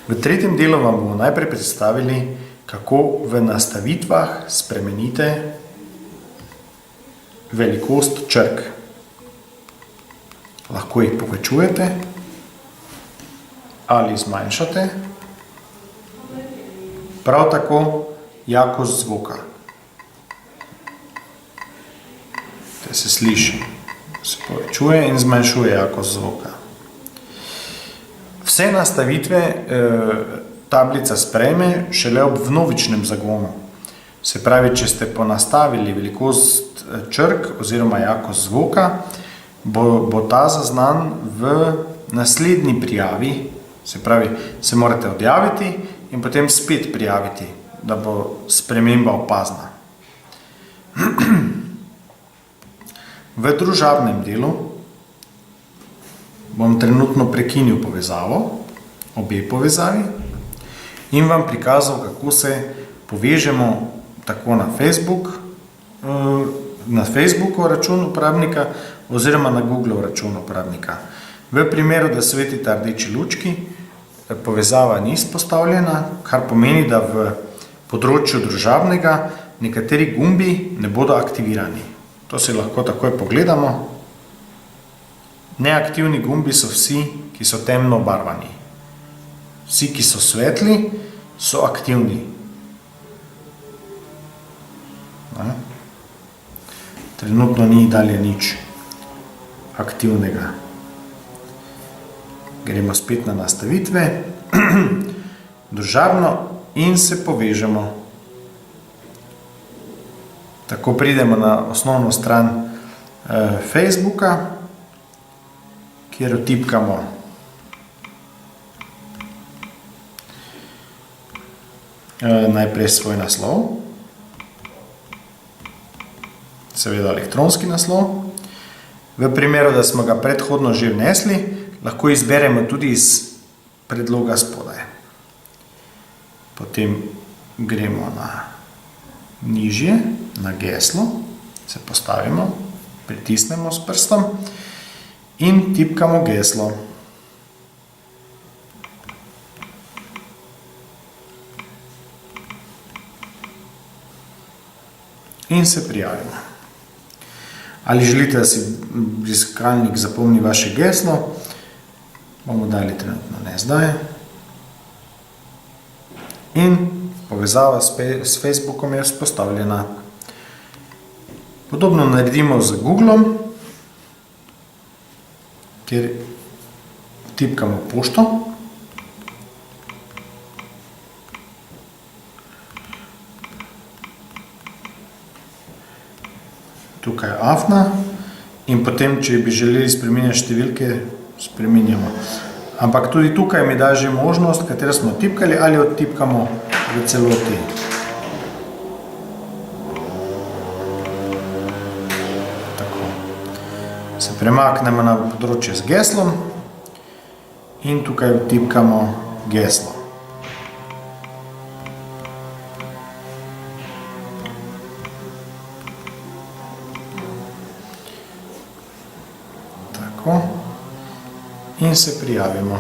V tretjem delu vam bomo najprej predstavili, kako v nastavitvah spremenite velikost črk. Lahko jih povečujete ali zmanjšate. Prav tako jakost zvoka. Da se sliši, se povečuje in zmanjšuje jakost zvoka. Vse nastavitve tablica sprejme šele ob vnovičnem zagonu. Se pravi, če ste ponastavili velikost črk oziroma jakost zvoka, bo ta zaznan v naslednji prijavi. Se pravi, se morate odjaviti in potem spet prijaviti, da bo sprememba opazna. V družabnem delu bom trenutno prekinil povezavo, obe povezavi, in vam prikazal, kako se povežemo tako na Facebooku račun uporabnika oziroma na Google račun uporabnika. V primeru, da svetita rdeči lučki, povezava ni izpostavljena, kar pomeni, da v področju družabnega nekateri gumbi ne bodo aktivirani. To si lahko takoj pogledamo. Neaktivni gumbi so vsi, ki so temno obarvani. Vsi, ki so svetli, so aktivni. Trenutno ni dalje nič aktivnega. Gremo spet na nastavitve, družabno in se povežemo. Tako pridemo na osnovno stran Facebooka, kjer vtipkamo najprej svoj naslov, seveda elektronski naslov. V primeru, da smo ga predhodno že vnesli, lahko izberemo tudi iz predloga spodaj. Potem gremo na nižje, na geslo, se postavimo, pritisnemo s prstom in tipkamo geslo. In se prijavimo. Ali želite, da si briskalnik zapomni vaše geslo, bomo dali trenutno ne zdaj. In povezava s Facebookom je vzpostavljena. Podobno naredimo z Googlom, kjer tipkamo pošto. Tukaj je afna in potem, če bi želeli spreminjati številke, spreminjamo. Ampak tudi tukaj mi da že možnost, katero smo tipkali, ali odtipkamo v celoti. Tako. Se premaknemo na področje z geslom in tukaj odtipkamo geslo. In se prijavimo.